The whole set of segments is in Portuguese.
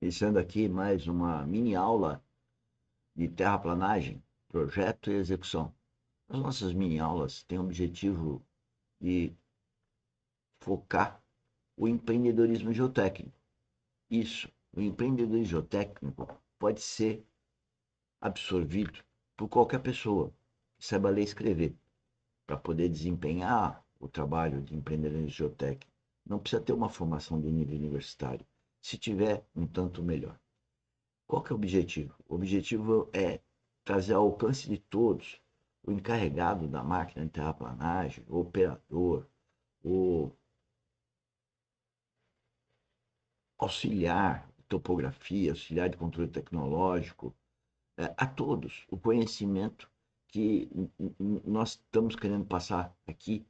Iniciando aqui mais uma mini aula de terraplanagem, projeto e execução. As nossas mini aulas têm o objetivo de focar o empreendedorismo geotécnico. Isso, o empreendedorismo geotécnico pode ser absorvido por qualquer pessoa que saiba ler e escrever para poder desempenhar o trabalho de empreendedorismo geotécnico. Não precisa ter uma formação de nível universitário. Se tiver, um tanto melhor. Qual que é o objetivo? O objetivo é trazer ao alcance de todos o encarregado da máquina de terraplanagem, o operador, o auxiliar de topografia, auxiliar de controle tecnológico, a todos o conhecimento que nós estamos querendo passar aqui,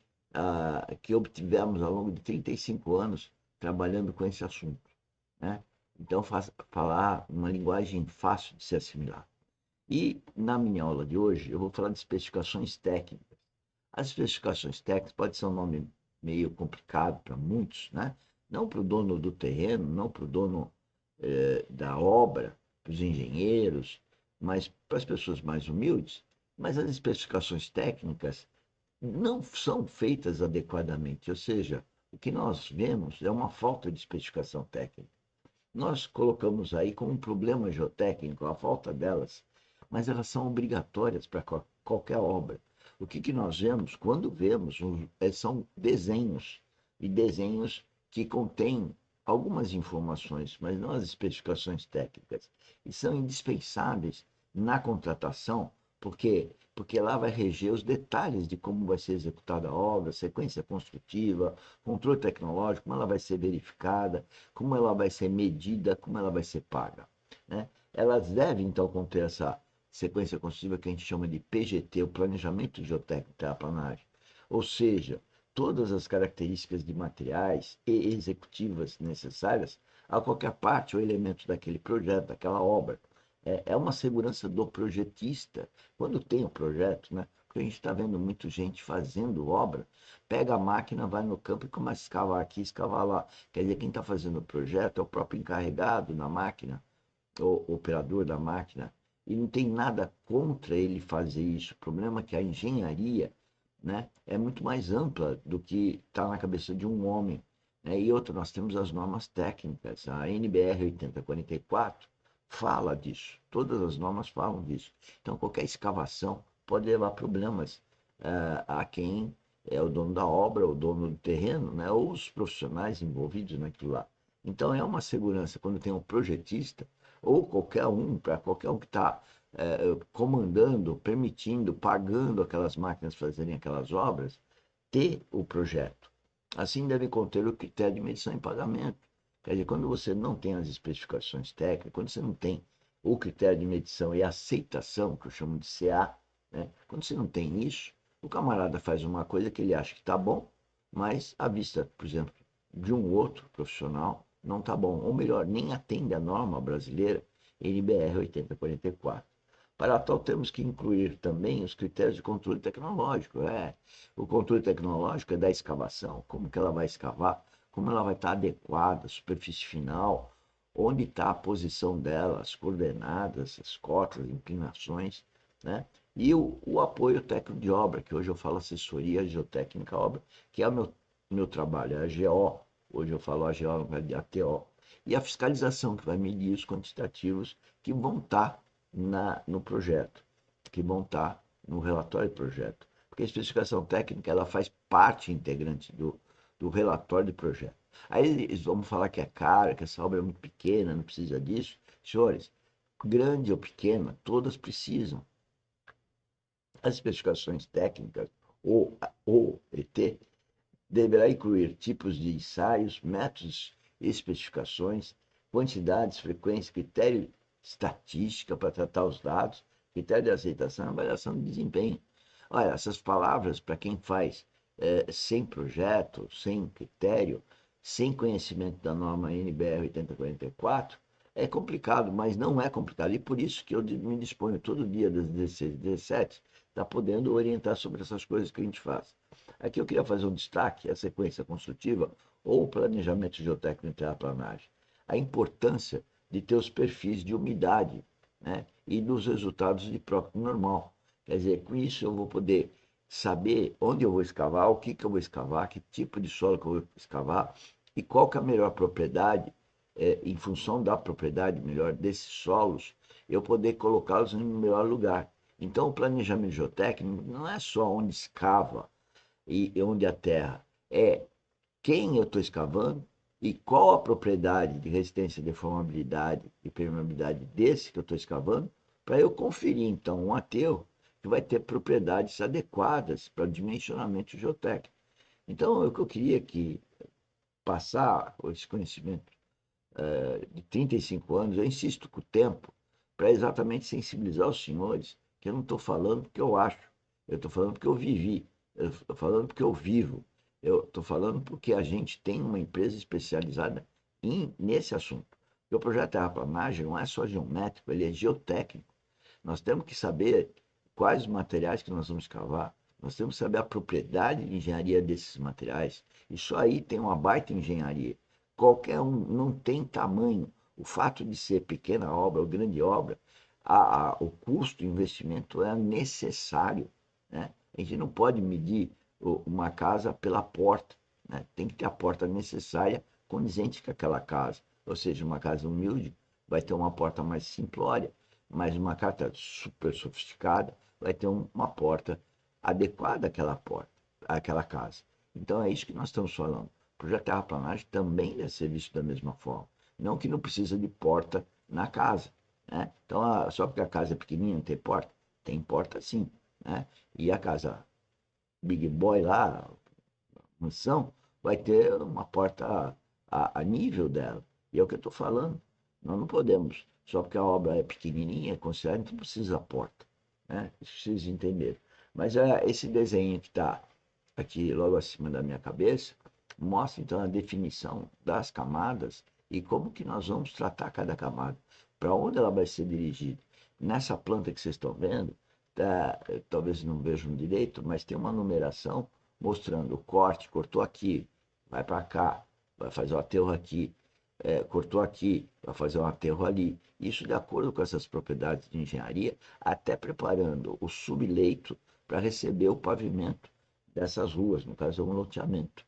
que obtivemos ao longo de 35 anos trabalhando com esse assunto. Né? Então, falar uma linguagem fácil de se assimilar. E na minha aula de hoje eu vou falar de especificações técnicas. As especificações técnicas pode ser um nome meio complicado para muitos, né? Não para o dono do terreno, não para o dono da obra, para os engenheiros, mas para as pessoas mais humildes. Mas as especificações técnicas não são feitas adequadamente, ou seja, o que nós vemos é uma falta de especificação técnica. Nós colocamos aí como um problema geotécnico a falta delas, mas elas são obrigatórias para qualquer obra. O que nós vemos, quando vemos, são desenhos, e desenhos que contêm algumas informações, mas não as especificações técnicas, e são indispensáveis na contratação, porque lá vai reger os detalhes de como vai ser executada a obra, sequência construtiva, controle tecnológico, como ela vai ser verificada, como ela vai ser medida, como ela vai ser paga. Né? Elas devem, então, conter essa sequência construtiva que a gente chama de PGT, o Planejamento Geotécnico de Terraplanagem. Ou seja, todas as características de materiais e executivas necessárias a qualquer parte ou elemento daquele projeto, daquela obra. É uma segurança do projetista, quando tem o projeto, né? Porque a gente está vendo muita gente fazendo obra, pega a máquina, vai no campo e começa a escavar aqui, escavar lá. Quer dizer, quem está fazendo o projeto é o próprio encarregado da máquina, o operador da máquina, e não tem nada contra ele fazer isso. O problema é que a engenharia, né, é muito mais ampla do que está na cabeça de um homem. Né? E outro, nós temos as normas técnicas. A NBR 8044 fala disso. Todas as normas falam disso. Então, qualquer escavação pode levar problemas a quem é o dono da obra, o dono do terreno, né, ou os profissionais envolvidos naquilo lá. Então, é uma segurança quando tem um projetista ou qualquer um, para qualquer um que está comandando, permitindo, pagando aquelas máquinas fazerem aquelas obras, ter o projeto. Assim deve conter o critério de medição e pagamento. Quer dizer, quando você não tem as especificações técnicas, quando você não tem o critério de medição e aceitação, que eu chamo de CA, né? Quando você não tem isso, o camarada faz uma coisa que ele acha que está bom, mas à vista, por exemplo, de um outro profissional, não está bom. Ou melhor, nem atende a norma brasileira NBR 8044. Para tal, temos que incluir também os critérios de controle tecnológico. O controle tecnológico é da escavação, como que ela vai escavar, como ela vai estar adequada, a superfície final, onde está a posição dela, as coordenadas, as cotas, as inclinações, né? E o apoio técnico de obra, que hoje eu falo assessoria geotécnica obra, que é o meu trabalho, é a GO, hoje eu falo a GO, não é a TO. E a fiscalização, que vai medir os quantitativos que vão estar no projeto, que vão estar no relatório do projeto. Porque a especificação técnica ela faz parte integrante do relatório do projeto. Aí eles vão falar que é caro, que essa obra é muito pequena, não precisa disso. Senhores, grande ou pequena, todas precisam. As especificações técnicas, ou ET, deverá incluir tipos de ensaios, métodos, especificações, quantidades, frequência, critério estatística para tratar os dados, critério de aceitação e avaliação de desempenho. Olha, essas palavras, para quem faz sem projeto, sem critério, sem conhecimento da norma NBR 8044, é complicado, mas não é complicado. E por isso que eu me disponho todo dia das 16 às 17 está podendo orientar sobre essas coisas que a gente faz. Aqui eu queria fazer um destaque à sequência construtiva ou planejamento geotécnico e terraplanagem. A importância de ter os perfis de umidade, né? E dos resultados de próprio normal. Quer dizer, com isso eu vou poder saber onde eu vou escavar, o que, que eu vou escavar, que tipo de solo que eu vou escavar e qual que é a melhor propriedade, em função da propriedade melhor desses solos, eu poder colocá-los no melhor lugar. Então, o planejamento geotécnico não é só onde escava e onde a terra, é quem eu estou escavando e qual a propriedade de resistência, deformabilidade e permeabilidade desse que eu estou escavando, para eu conferir, então, um aterro que vai ter propriedades adequadas para o dimensionamento geotécnico. Então, o que eu queria que passar esse conhecimento de 35 anos, eu insisto com o tempo, para exatamente sensibilizar os senhores, que eu não estou falando porque eu acho, eu estou falando porque eu vivi, eu estou falando porque eu vivo, eu estou falando porque a gente tem uma empresa especializada nesse assunto. Porque o projeto Terraplanagem não é só geométrico, ele é geotécnico. Nós temos que saber quais os materiais que nós vamos escavar, nós temos que saber a propriedade de engenharia desses materiais. Isso aí tem uma baita engenharia. Qualquer um não tem tamanho. O fato de ser pequena obra ou grande obra, o custo, o investimento é necessário. Né? A gente não pode medir uma casa pela porta. Né? Tem que ter a porta necessária condizente com aquela casa. Ou seja, uma casa humilde vai ter uma porta mais simplória, mas uma casa super sofisticada vai ter uma porta adequada àquela porta, àquela casa. Então é isso que nós estamos falando. O projeto terraplanagem também deve ser visto da mesma forma. Não que não precisa de porta na casa. Né? Então, só porque a casa é pequenininha não tem porta? Tem porta sim. Né? E a casa Big Boy lá, mansão, vai ter uma porta a nível dela. E é o que eu estou falando. Nós não podemos, só porque a obra é pequenininha, considerada, não precisa da porta. Né? Isso vocês entenderam. Mas esse desenho que está aqui logo acima da minha cabeça mostra então a definição das camadas e como que nós vamos tratar cada camada, para onde ela vai ser dirigida. Nessa planta que vocês estão vendo, tá, talvez não vejam direito, mas tem uma numeração mostrando o corte, cortou aqui, vai para cá, vai fazer o aterro aqui, cortou aqui, vai fazer um aterro ali. Isso de acordo com essas propriedades de engenharia, até preparando o subleito para receber o pavimento dessas ruas, no caso é um loteamento.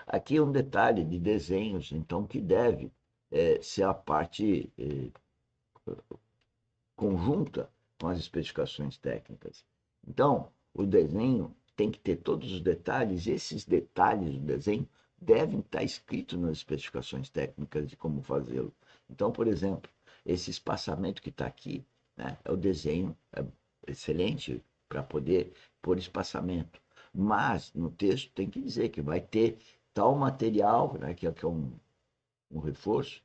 Aqui um detalhe de desenhos, então, que deve ser a parte conjunta com as especificações técnicas. Então, o desenho tem que ter todos os detalhes, e esses detalhes do desenho devem estar escritos nas especificações técnicas de como fazê-lo. Então, por exemplo, esse espaçamento que está aqui, né, é o desenho excelente para poder pôr espaçamento. Mas no texto tem que dizer que vai ter tal material, né, que é um reforço,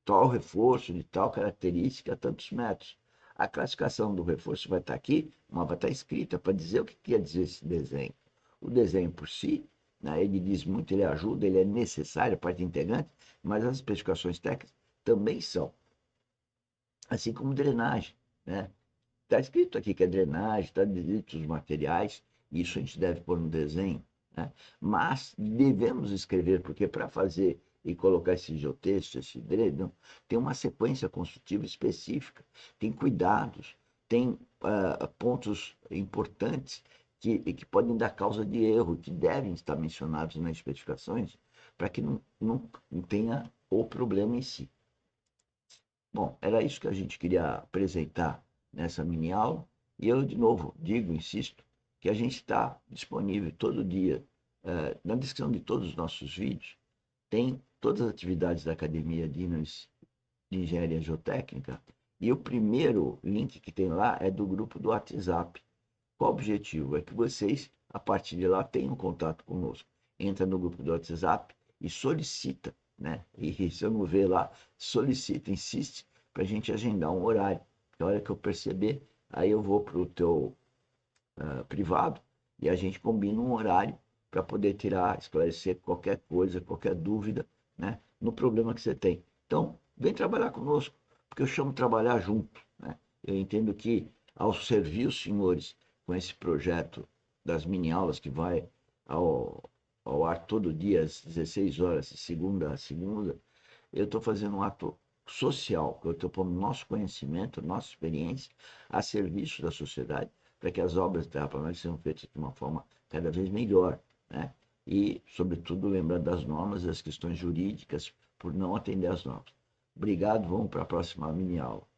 tal reforço de tal característica, tantos metros. A classificação do reforço vai estar aqui, mas vai estar escrita para dizer o que quer dizer esse desenho. O desenho por si, né, ele diz muito, ele ajuda, ele é necessário, parte integrante, mas as especificações técnicas também são. Assim como drenagem. Né? Está escrito aqui que é drenagem, está escrito os materiais, isso a gente deve pôr no desenho. Né? Mas devemos escrever, porque para fazer e colocar esse geotexto, esse dreno, tem uma sequência construtiva específica, tem cuidados, tem pontos importantes que podem dar causa de erro, que devem estar mencionados nas especificações, para que não tenha o problema em si. Bom, era isso que a gente queria apresentar nessa mini aula. E eu, de novo, digo, insisto, que a gente está disponível todo dia. Na descrição de todos os nossos vídeos, tem todas as atividades da Academia de Engenharia Geotécnica. E o primeiro link que tem lá é do grupo do WhatsApp. Qual o objetivo? É que vocês, a partir de lá, tenham contato conosco. Entra no grupo do WhatsApp e solicita, né? E se eu não ver lá, solicita, insiste para a gente agendar um horário. Na hora que eu perceber, aí eu vou para o teu privado e a gente combina um horário para poder tirar, esclarecer qualquer coisa, qualquer dúvida, né? No problema que você tem. Então, vem trabalhar conosco, porque eu chamo trabalhar junto, né? Eu entendo que ao servir os senhores com esse projeto das mini aulas que vai ao ar todo dia às 16 horas, de segunda a segunda, eu estou fazendo um ato social, eu estou pondo nosso conhecimento, nossa experiência a serviço da sociedade, para que as obras terraplanistas sejam feitas de uma forma cada vez melhor, né? E, sobretudo, lembrando das normas e das questões jurídicas por não atender às normas. Obrigado, vamos para a próxima mini aula.